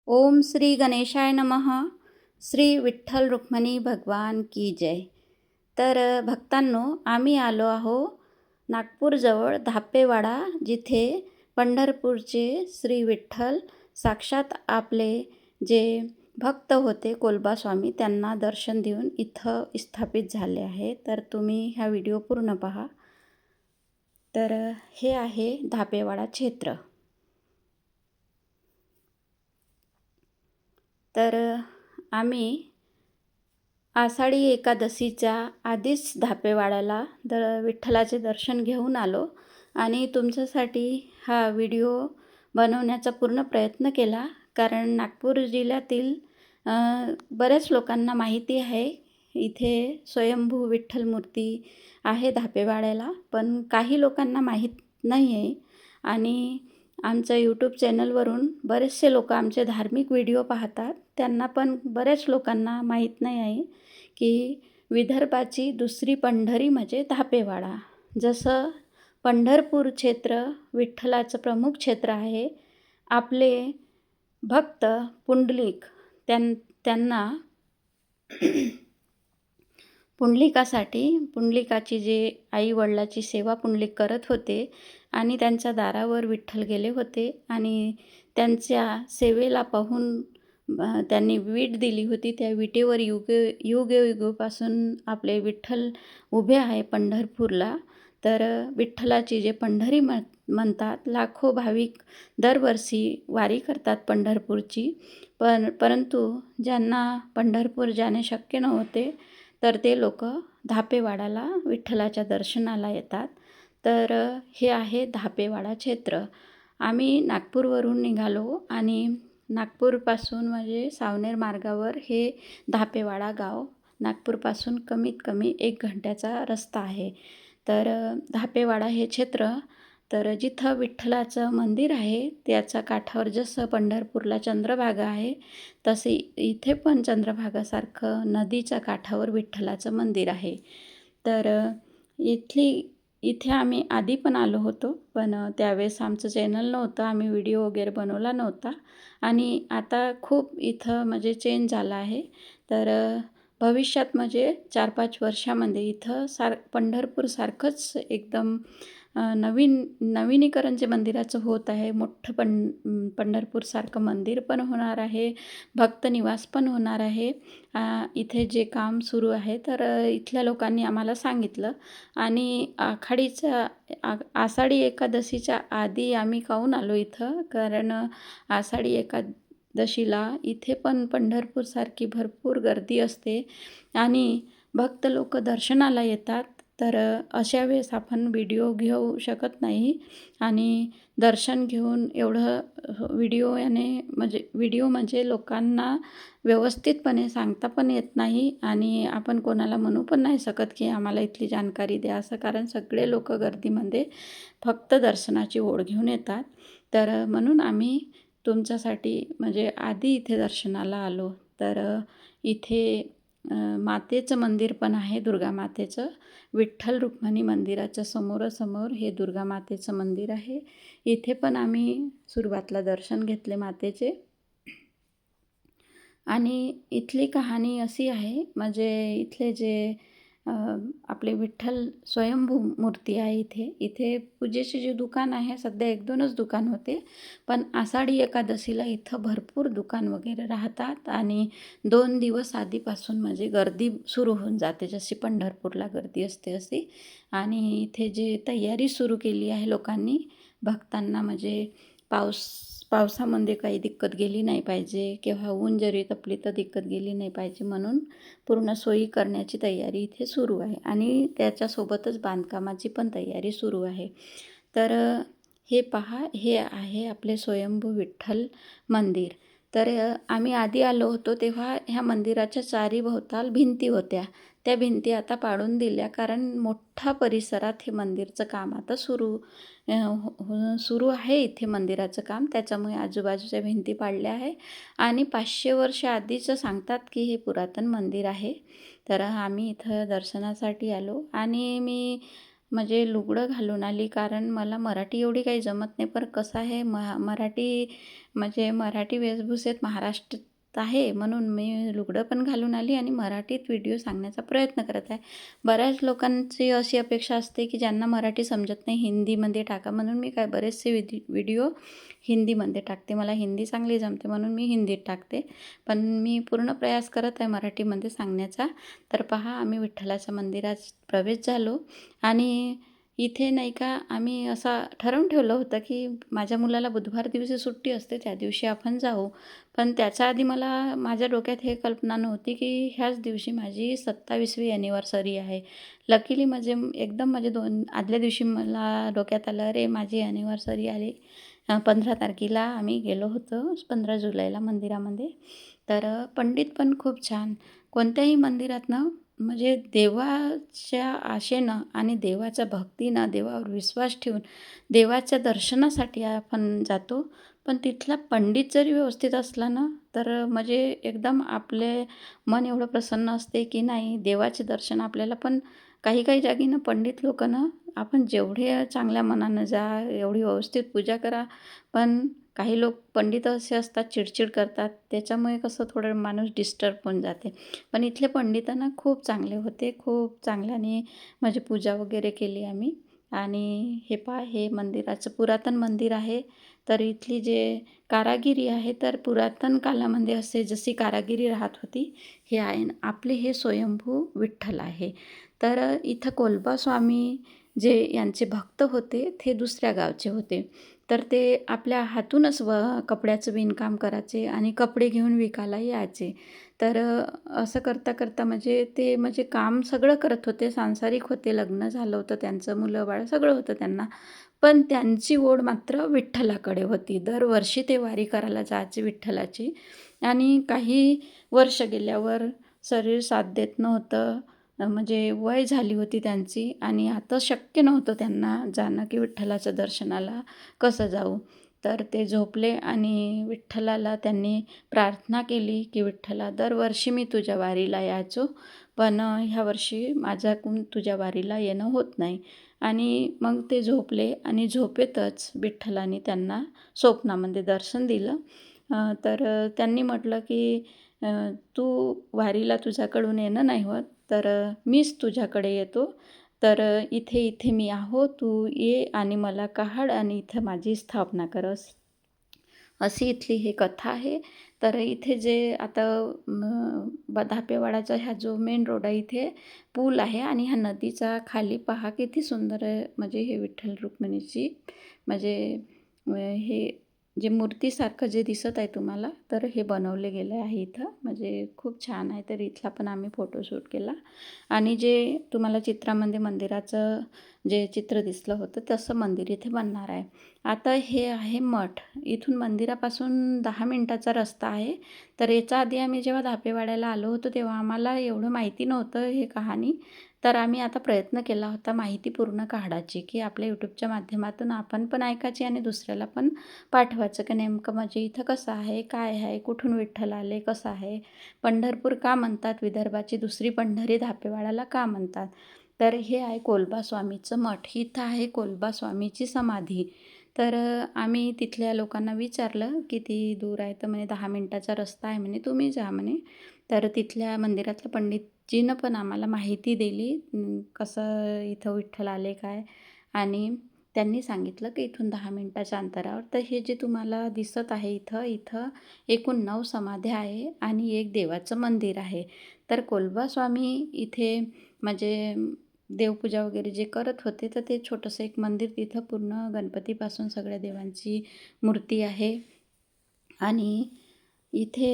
ओम श्री गणेशाय नमः. श्री विठ्ठल रुक्मिणी भगवान की जय. तर भक्तांनो, आम्ही आलो आहो नागपूरजवळ धापेवाडा, जिथे पंढरपूरचे श्री विठ्ठल साक्षात आपले जे भक्त होते कोलबा स्वामी, त्यांना दर्शन देऊन इथं स्थापित झाले आहे. तर तुम्ही हा व्हिडिओ पूर्ण पहा. तर हे आहे धापेवाडा क्षेत्र. तर आम्ही आषाढी एकादशीच्या आधीच धापेवाड्याला विठ्ठलाचे दर्शन घेऊन आलो आणि तुमच्यासाठी हा व्हिडिओ बनवण्याचा पूर्ण प्रयत्न केला. कारण नागपूर जिल्ह्यातील बऱ्याच लोकांना माहिती आहे इथे स्वयंभू विठ्ठल मूर्ती आहे धापेवाड्याला, पण काही लोकांना माहीत नाही आहे. आणि आमच्या यूट्यूब चॅनलवरून बरेचसे लोक आमचे धार्मिक व्हिडिओ पाहतात, त्यांना पण बऱ्याच लोकांना माहीत नाही आहे की विदर्भाची दुसरी पंढरी म्हणजे धापेवाडा. जसं पंढरपूर क्षेत्र विठ्ठलाचं प्रमुख क्षेत्र आहे, आपले भक्त पुंडलिक त्यांना पुंडलिकाची जे आई वडिलाची सेवा पुंडलिक करत होते आणि त्यांच्या दारावर विठ्ठल गेले होते आणि त्यांच्या सेवेला पाहून त्यांनी वीट दिली होती. त्या विटेवर युगोपासून आपले विठ्ठल उभे आहे पंढरपूरला. तर विठ्ठलाची जे पंढरी म्हणतात, लाखो भाविक दरवर्षी वारी करतात पंढरपूरची. परंतु ज्यांना पंढरपूर जाणे शक्य नव्हते, तर ते लोक धापेवाडाला विठ्ठलाच्या दर्शनाला येतात. तर हे आहे धापेवाडा क्षेत्र. आम्ही नागपूरवरून निघालो आणि नागपूरपासून म्हणजे सावनेर मार्गावर हे धापेवाडा गाव नागपूरपासून कमीत कमी 1 घंट्याचा रस्ता आहे. तर धापेवाडा हे क्षेत्र, तर जिथं विठ्ठलाचं मंदिर आहे त्याच्या काठावर जसं पंढरपूरला चंद्रभागा आहे, तसे इथे पण चंद्रभागासारखं नदीच्या काठावर विठ्ठलाचं मंदिर आहे. तर इथे आम्ही आधी पण आलो होतो, पण त्यावेळेस आमचं चॅनल नव्हतं, आम्ही व्हिडिओ वगैरे बनवला नव्हता. आणि आता खूप इथं म्हणजे चेंज झाला आहे. तर भविष्यात म्हणजे 4-5 वर्षामध्ये इथं पंढरपूरसारखंच एकदम नवीनीकरण जे मंदिराचं होत आहे. मोठं पंढरपूरसारखं मंदिर पण होणार आहे, भक्तनिवास पण होणार आहे. इथे जे काम सुरू आहे, तर इथल्या लोकांनी आम्हाला सांगितलं. आणि आषाढी एकादशीच्या आधी आम्ही काहून आलो इथं, कारण आषाढी एकादशीला इथे पण पंढरपूरसारखी भरपूर गर्दी असते आणि भक्त लोक दर्शनाला येतात. तर अशा वेळेस आपण व्हिडिओ घेऊ शकत नाही आणि दर्शन घेऊन एवढं व्हिडिओ म्हणजे लोकांना व्यवस्थितपणे सांगता पण येत नाही आणि आपण कोणाला म्हणू पण नाही शकत की आम्हाला इथली जानकारी द्या असं, कारण सगळे लोक गर्दीमध्ये फक्त दर्शनाची ओढ घेऊन येतात. तर म्हणून आम्ही तुमच्यासाठी म्हणजे आधी इथे दर्शनाला आलो. तर इथे मातेचं मंदिर पण आहे, दुर्गा मातेचं. विठ्ठल रुक्मिणी मंदिराच्या समोरासमोर हे दुर्गा मातेचं मंदिर आहे. इथे पण आम्ही सुरुवातीला दर्शन घेतले मातेचे. आणि इथली कहाणी अशी आहे, म्हणजे इथले जे आपले विठ्ठल स्वयंभू मूर्ती आहे इथे पूजेचे जे दुकान आहे, सध्या 1-2च दुकान होते, पण आषाढी एकादशीला इथं भरपूर दुकान वगैरे राहतात आणि 2 दिवस आधीपासून म्हणजे गर्दी सुरू होऊन जाते, जशी पंढरपूरला गर्दी असते अशी. आणि इथे जे तयारी सुरू केली आहे लोकांनी, भक्तांना म्हणजे पावसामध्ये काही दिक्कत गेली नाही पाहिजे किंवा ऊन जरी तपली तर दिक्कत गेली नाही पाहिजे, म्हणून पूर्ण सोयी करण्याची तयारी इथे सुरू आहे आणि त्याच्यासोबतच बांधकामाची पण तयारी सुरू आहे. तर हे पहा, हे आहे आपले स्वयंभू विठ्ठल मंदिर. तर आम्ही आधी आलो होतो तेव्हा ह्या मंदिराच्या चारीभोवताल भिंती होत्या, त्या भिंती आता पाडून दिल्या, कारण मोठ्या परिसरात हे मंदिरचं काम आता सुरू आहे इथे मंदिराचं काम, त्याच्यामुळे आजूबाजूच्या भिंती पाडल्या आहे. आणि 500 वर्ष आधीचं सांगतात की हे पुरातन मंदिर आहे. तर आम्ही इथं दर्शनासाठी आलो आणि मी म्हणजे लुगडं घालून आली, कारण मला मराठी एवढी काही जमत नाही. पण कसं आहे, मराठी म्हणजे मराठी वेशभूषेत महाराष्ट्रात आहे, म्हणून मी लुगडं पण घालून आली आणि मराठीत व्हिडिओ सांगण्याचा प्रयत्न करत आहे. बऱ्याच लोकांची अशी अपेक्षा असते की ज्यांना मराठी समजत नाही हिंदीमध्ये टाका, म्हणून मी काय बरेचसे व्हिडिओ हिंदीमध्ये टाकते. मला हिंदी चांगली जमते म्हणून मी हिंदीत टाकते. पण मी पूर्ण प्रयास करत आहे मराठीमध्ये सांगण्याचा. तर पहा, आम्ही विठ्ठलाच्या मंदिरात प्रवेश झालो आणि इथे नाही का आम्ही असं ठरवून ठेवलं होतं की माझ्या मुलाला बुधवार दिवशी सुट्टी असते, त्या दिवशी आपण जाऊ. पण त्याच्या आधी मला माझ्या डोक्यात हे कल्पना नव्हती की ह्याच दिवशी माझी 27वी ॲनिव्हर्सरी आहे. लकीली म्हणजे एकदम म्हणजे आदल्या दिवशी मला डोक्यात आलं, अरे माझी ॲनिव्हर्सरी आली. 15 तारखेला आम्ही गेलो होतो, 15 जुलैला मंदिरामध्ये. तर पंडित पण खूप छान. कोणत्याही मंदिरातनं म्हणजे देवाच्या आशेनं आणि देवाच्या भक्तीनं, देवावर विश्वास ठेवून देवाच्या दर्शनासाठी आपण जातो. पण तिथला पंडित जरी व्यवस्थित असला ना, तर म्हणजे एकदम आपले मन एवढं प्रसन्न असते की नाही, देवाचे दर्शन आपल्याला. पण काही काही जागी ना पंडित लोकं ना, आपण जेवढे चांगल्या मनानं जा, एवढी व्यवस्थित पूजा करा, पण काही लोक पंडित असे असतात, चिडचिड करतात. त्याच्यामुळे कसं थोडं माणूस डिस्टर्ब होऊन जाते. पण इथले पंडित ना खूप चांगले होते. खूप चांगल्याने म्हणजे पूजा वगैरे केली आम्ही. आणि हे पहा, हे मंदिराचं पुरातन मंदिर आहे. तर इथली जे कारागिरी आहे, तर पुरातन कालामध्ये असे जशी कारागिरी राहत होती, हे आहे आपले हे स्वयंभू विठ्ठल आहे. तर इथं कोलबा स्वामी जे यांचे भक्त होते, ते दुसऱ्या गावचे होते. तर ते आपल्या हातूनच कपड्याचं विणकाम करायचे आणि कपडे घेऊन विकायला यायचे. तर असं करता करता म्हणजे ते म्हणजे काम सगळं करत होते, सांसारिक होते, लग्न झालं होतं त्यांचं, मुलं-बाळ सगळं होतं त्यांना. पण त्यांची ओढ मात्र विठ्ठलाकडे होती. दरवर्षी ते वारी करायला जायचे विठ्ठलाची. आणि काही वर्ष गेल्यावर शरीर साथ देत नव्हतं. म्हणजे वय झाली होती त्यांची आणि आता शक्य नव्हतं त्यांना जाणं की विठ्ठलाच्या दर्शनाला कसं जाऊ. तर ते झोपले आणि विठ्ठलाला त्यांनी प्रार्थना केली की विठ्ठला, दरवर्षी मी तुझ्या वारीला यायचो, पण ह्या वर्षी माझ्याकडून तुझ्या वारीला येणं होत नाही. आणि मग ते झोपले आणि झोपेतच विठ्ठलाने त्यांना स्वप्नामध्ये दर्शन दिलं. तर त्यांनी म्हटलं की तू वारीला तुझ्याकडून येणं नाही होत, तर मीच तुझ्याकडे येतो. तर इथे इथे मी आहो, तू ये आणि मला काढ आणि इथं माझी स्थापना कर. अशी इथली ही कथा आहे. तर इथे जे आता धापेवाडाचा ह्या जो मेन रोड आहे, इथे पूल आहे आणि ह्या नदीचा खाली पहा किती सुंदर आहे. म्हणजे हे विठ्ठल रुक्मिणीची म्हणजे हे जे मूर्तीसारखं जे दिसत आहे तुम्हाला, तर हे बनवले गेले आहे इथं. म्हणजे खूप छान आहे. तर इथला पण आम्ही फोटोशूट केला. आणि जे तुम्हाला चित्रामध्ये मंदिराचं जे चित्र दिसलं होतं, तसं मंदिर इथे बनणार आहे. आता हे आहे मठ. इथून मंदिरापासून 10 मिनिटाचा रस्ता आहे. तर याच्या आधी आम्ही जेव्हा धापेवाड्याला आलो होतो, तेव्हा आम्हाला एवढं माहिती नव्हतं हे कहाणी. तर आम्ही आता प्रयत्न केला होता माहिती पूर्ण काढायची, की आपल्या यूट्यूबच्या माध्यमातून आपण पण ऐकायची आणि दुसऱ्याला पण पाठवायचं, की नेमकं म्हणजे इथं कसं आहे, काय आहे, कुठून विठ्ठल आले, कसं आहे, पंढरपूर का म्हणतात, विदर्भाची दुसरी पंढरी धापेवाड्याला का म्हणतात. तर हे आहे कोलबा स्वामीचं मठ. इथं आहे कोलबा स्वामीची समाधी. तर आम्ही तिथल्या लोकांना विचारलं, किती दूर आहे? तर म्हणे 10 मिनिटाचा रस्ता आहे म्हणे, तुम्ही जा म्हणे. तर तिथल्या मंदिरातल्या पंडितजीनं पण आम्हाला माहिती दिली, कसं इथं विठ्ठल आले काय. आणि त्यांनी सांगितलं की इथून 10 मिनिटाच्या अंतरावर. तर हे जे तुम्हाला दिसत आहे इथं, इथं एकूण 9 समाध्या आहे आणि एक देवाचं मंदिर आहे. तर कोलबा स्वामी इथे म्हणजे देवपूजा वगैरे जे करत होते, तर ते छोटंसं एक मंदिर तिथं पूर्ण गणपतीपासून सगळ्या देवांची मूर्ती आहे. आणि इथे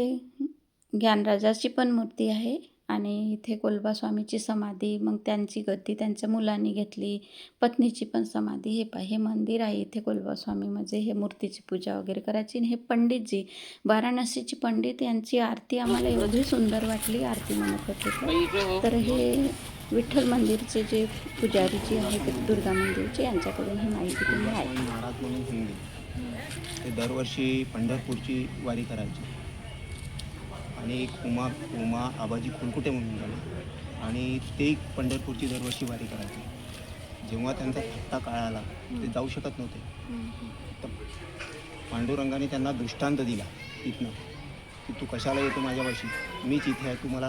ज्ञानराजाची पण मूर्ती आहे आणि इथे कोलबा स्वामीची समाधी, मग त्यांची गद्दी त्यांच्या मुलांनी घेतली, पत्नीची पण समाधी. हे मंदिर आहे इथे कोलबा स्वामी, म्हणजे हे मूर्तीची पूजा वगैरे करायची. आणि हे पंडितजी, वाराणसीची पंडित, यांची आरती आम्हाला एवढी सुंदर वाटली, आरती म्हणत होते. तर हे विठ्ठल मंदिरचे जे पुजारी जे आहेत दुर्गा मंदिरचे, यांच्याकडून ही माहिती तुम्ही कोलबा स्वामी ऐका. महाराज म्हणून हिंदी ते दरवर्षी पंढरपूरची वारी करायचे. आणि एक उमा आबाजी खुलकुटे म्हणून झाले आणि ते पंढरपूरची दरवर्षी वारी करायचे. जेव्हा त्यांचा थट्टा कळाला ते जाऊ शकत नव्हते. तर पांडुरंगाने त्यांना दृष्टांत दिला तिथनं की तू कशाला येतो माझ्यापाशी, मीच इथे आहे, तू मला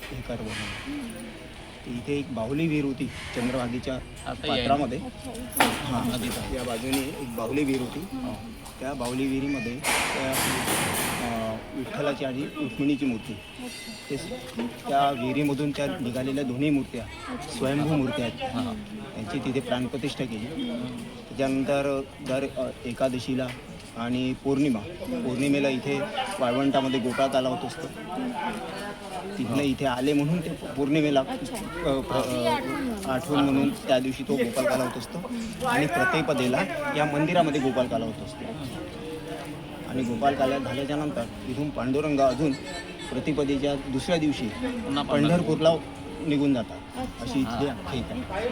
हे कर म्हणून. तर इथे एक बाहुली विहीर होती चंद्रभागेच्या पात्रामध्ये. हां, या बाजूने एक बाहुली विहीर होती. त्या बाहुली विहिरीमध्ये त्या विठ्ठलाची आणि रुक्मिणीची मूर्ती, ते त्या विहिरीमधून त्या निघालेल्या दोन्ही मूर्त्या स्वयंभू मूर्त्या आहेत. त्यांची तिथे प्राणप्रतिष्ठा केली. त्याच्यानंतर दर एकादशीला आणि पौर्णिमेला इथे वाळवंटामध्ये गोपाळ काला होत असतो. तिथनं इथे आले म्हणून ते पौर्णिमेला आठवण म्हणून त्या दिवशी तो गोपाळ काला होत असतो. आणि प्रतिपदेला या मंदिरामध्ये गोपाळ काला होत असतो. आणि गोपाळ काला झाल्याच्या नंतर इथून पांडुरंग अजून प्रतिपदेच्या दुसऱ्या दिवशी पंढरपूरला निघून जातात. अशी इथली आख्यायिका आहे.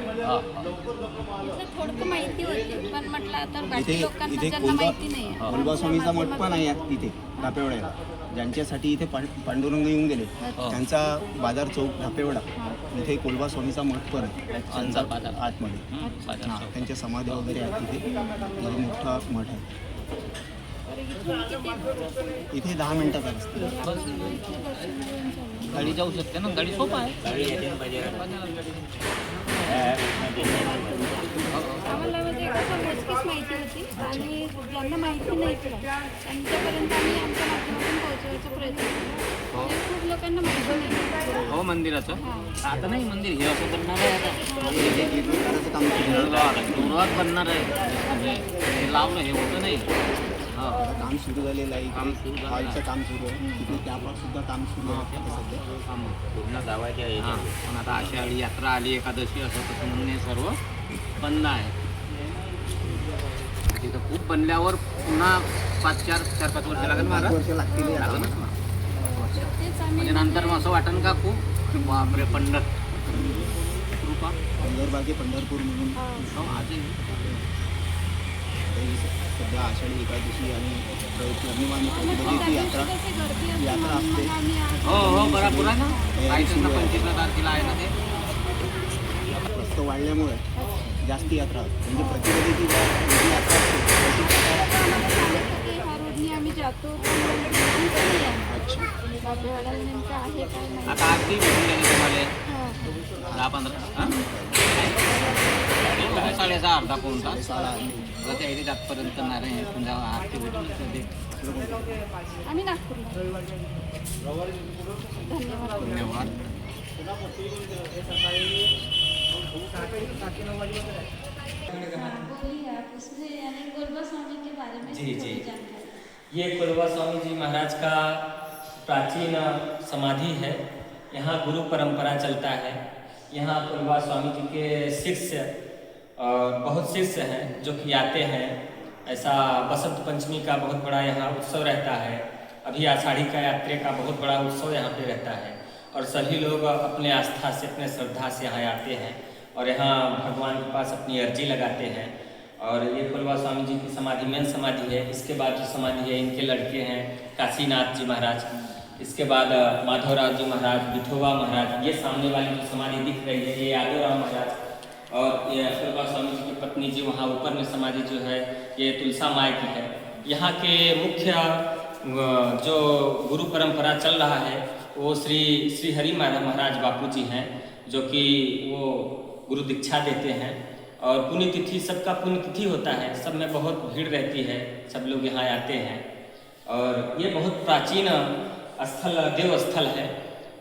थोडं माहिती होती पण म्हटलं तर बाकी लोकांना इथे ज्यांना माहिती नाही आहे. कोल्बास्वामीचा मठ पण आहे इथे धापेवाड्याला. ज्यांच्यासाठी इथे पांडुरंग येऊन गेले त्यांचा बाजार चौक धापेवाडा, इथे कोल्बास्वामीचा मठ पण आहे त्यांचा आतमध्ये. हां, त्यांच्या समाधी वगैरे आहेत तिथे. एक मोठा मठ आहे. इथे 10 मिनिटाचा रस्ता. गाडी जाऊ शकते ना, गाडी सोपा आहे. आम्हाला म्हणजे कसं मोजकीच माहिती होती आणि ज्यांना माहिती नाही त्यांच्यापर्यंत आम्ही आमच्या माध्यमातून पोहोचवायचा प्रयत्न केला. म्हणजे खूप लोकांना माहिती नाही. हो, मंदिराचं आता नाही, मंदिर हे असं बनणार आहे. आता इथे जीर्णोद्धाराचं काम सुरू आहे. जोरात बनणार आहे. हे लावलं हे होतं नाही. हां, आता काम सुरू झालेलं आहे. काम सुरू झालं आहे. हॉलचं काम सुरू आहे. तिथे त्यावर सुद्धा काम सुरू आहे आता सध्या. काम पूर्ण गावाच्या. हां, पण आता आषाढी यात्रा आली, एकादशी असं तसं म्हणून हे सर्व बंद आहे. तिथं खूप बनल्यावर पुन्हा 4-5 वर्ष लागेल. 5 वर्ष लागतील याला. लागेलच ना. तेच आम्ही म्हणजे नंतर मग असं वाटन का खूप बापरे कृपा पंढरबागे पंढरपूर म्हणून आजही सध्या आषाढी एकादशी आणि पौर्णिमा आणि प्रतिपदेची यात्रा असते. हो हो, बरोबर आहे ना. माहितीच ना, 25 तारखेला आहे ना ते. रस्त वाढल्यामुळे जास्त यात्रा होते. म्हणजे प्रतिपदेची जी यात्रा असते ह्या रोडनी आम्ही जातो. अच्छा. आहे काय नाही. आता आरती भेटून गेली तुम्हाला 10-15 6:30 अर्धा पाऊण तास. आता त्या इथे जातपर्यंत नारायण तुमच्या आरती भेटून ते. आम्ही नागपूरला. धन्यवाद. धन्यवाद. जी जी, ये कोल्बा स्वामी जी महाराज का प्राचीन समाधि है। यहाँ गुरु परंपरा चलता है। यहाँ कोल्बा स्वामी जी के शिष्य और बहुत शिष्य हैं जो कि आते हैं। ऐसा बसंत पंचमी का बहुत बड़ा यहाँ उत्सव रहता है। अभी आषाढ़ी का यात्रा का बहुत बड़ा उत्सव यहाँ पे रहता है और सभी लोग अपने आस्था से, अपने श्रद्धा से यहाँ आते हैं और यहाँ भगवान के पास अपनी अर्जी लगाते हैं। और ये कोल्बा स्वामी जी की समाधि मेन समाधि है। इसके बाद जो समाधि है, इनके लड़के हैं काशीनाथ जी महाराज, इसके बाद माधवराव जी महाराज, विठोबा महाराज। ये सामने वाली जो समाधि दिख रही है ये यादवराव महाराज, और ये कोल्बा स्वामी जी की पत्नी जी वहाँ ऊपर में समाधि जो है ये तुलसा माई की है। यहाँ के मुख्य जो गुरु परंपरा चल रहा है वो श्री हरि महाराज बापू जी हैं, जो कि वो गुरु दीक्षा देते हैं। और पुण्यतिथि, सबका पुण्यतिथि होता है, सब में बहुत भीड़ रहती है, सब लोग यहाँ आते हैं। और ये बहुत प्राचीन स्थल, देव स्थल है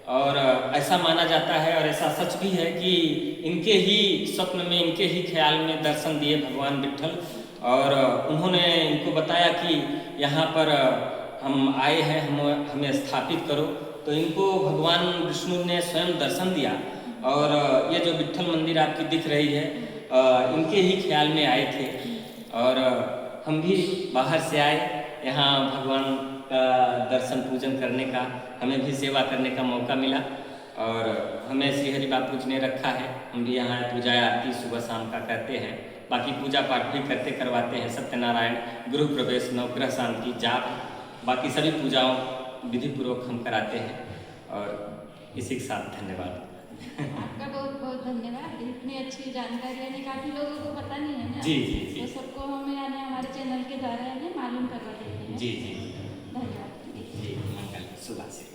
और ऐसा माना जाता है और ऐसा सच भी है कि इनके ही स्वप्न में, इनके ही ख्याल में दर्शन दिए भगवान विट्ठल और उन्होंने इनको बताया कि यहाँ पर हम आए हैं, हमें स्थापित करो। तो इनको भगवान विष्णु ने स्वयं दर्शन दिया और ये जो विट्ठल मंदिर आपकी दिख रही है इनके ही ख्याल में आए थे और हम भी बाहर से आए यहाँ भगवान का दर्शन पूजन करने का, हमें भी सेवा करने का मौका मिला और हमें श्री हरि बापू जी ने रखा है। हम भी यहाँ पूजा आरती सुबह शाम का करते हैं, बाकी पूजा पाठ भी करवाते हैं। सत्यनारायण, गृह प्रवेश, नवग्रह शांति, जाप, बाकी सभी पूजाओं विधिपूर्वक हम कराते हैं। और इसी के साथ धन्यवाद। आपका बहुत बहुत धन्यवाद। इतनी अच्छी जानकारी है, काफ़ी लोगों को पता नहीं है ना। जी जी जी तो सबको हमें यानी हमारे चैनल के द्वारा यानी मालूम करवा देते हैं। जी जी धन्यवाद। जी मंगल शुभ आशीर्वाद।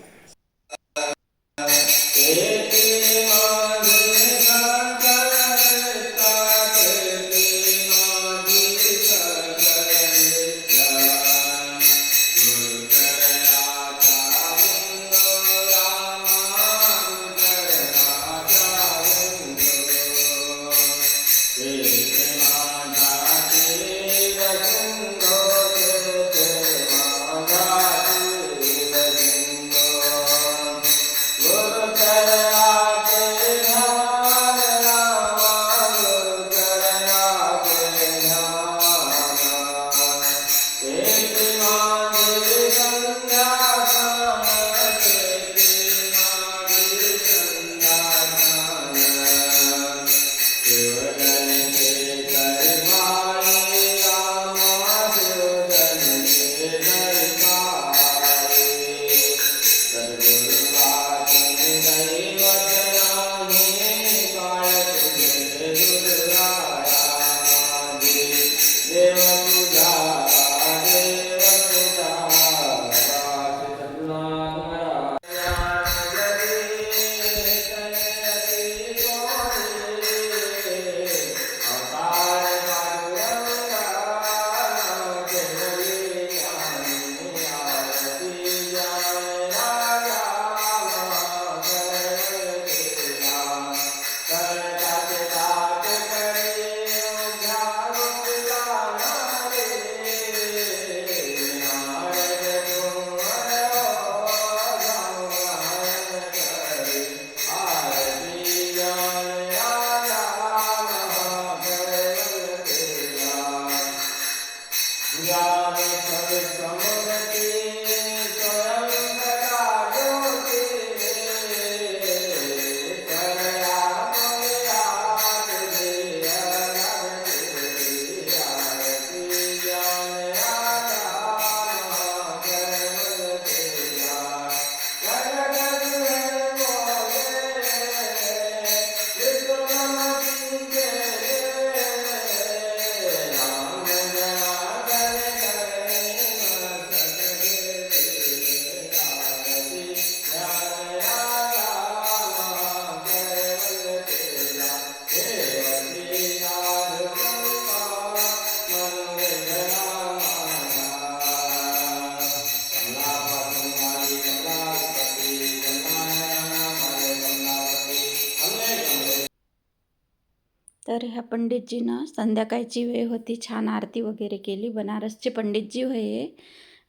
तर ह्या पंडितजीनं संध्याकाळची वेळ होती, छान आरती वगैरे केली. बनारसचे पंडितजी होय हे.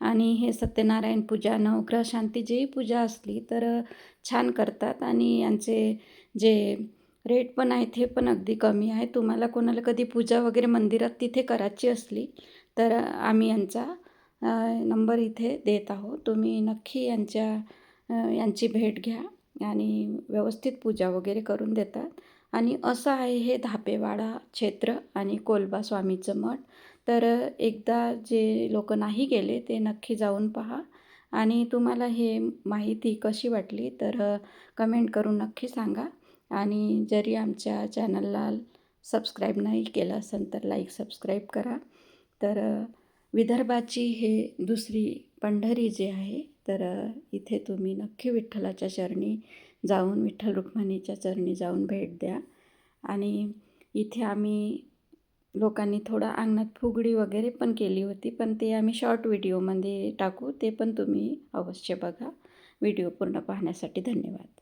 आणि हे सत्यनारायण पूजा, नवग्रह शांती जी पूजा असली तर छान करतात. आणि यांचे जे रेट पण आहे ते पण अगदी कमी आहे. तुम्हाला कोणाला कधी पूजा वगैरे मंदिरात तिथे करायची असली तर आम्ही यांचा नंबर इथे देत आहोत. तुम्ही नक्की यांची भेट घ्या आणि व्यवस्थित पूजा वगैरे करून देतात. आणि असं आहे हे धापेवाडा क्षेत्र आणि कोलबा स्वामीचं मठ. तर एकदा जे लोक नाही गेले ते नक्की जाऊन पहा. आणि तुम्हाला हे माहिती कशी वाटली तर कमेंट करून नक्की सांगा. आणि जरी आमच्या चॅनलला सबस्क्राईब नाही केलं असेल तर सबस्क्राईब करा. तर विदर्भाची हे दुसरी पंढरी जी आहे तर इथे तुम्ही नक्की विठ्ठलाच्या चरणी जाऊन, विठ्ठल रुक्मिणीच्या चरणी जाऊन भेट द्या. आणि इथे आम्ही लोकांनी थोडं अंगणात फुगडी वगैरे पण केली होती, पण ते आम्ही शॉर्ट व्हिडिओमध्ये टाकू. ते पण तुम्ही अवश्य बघा. व्हिडिओ पूर्ण पाहण्यासाठी धन्यवाद.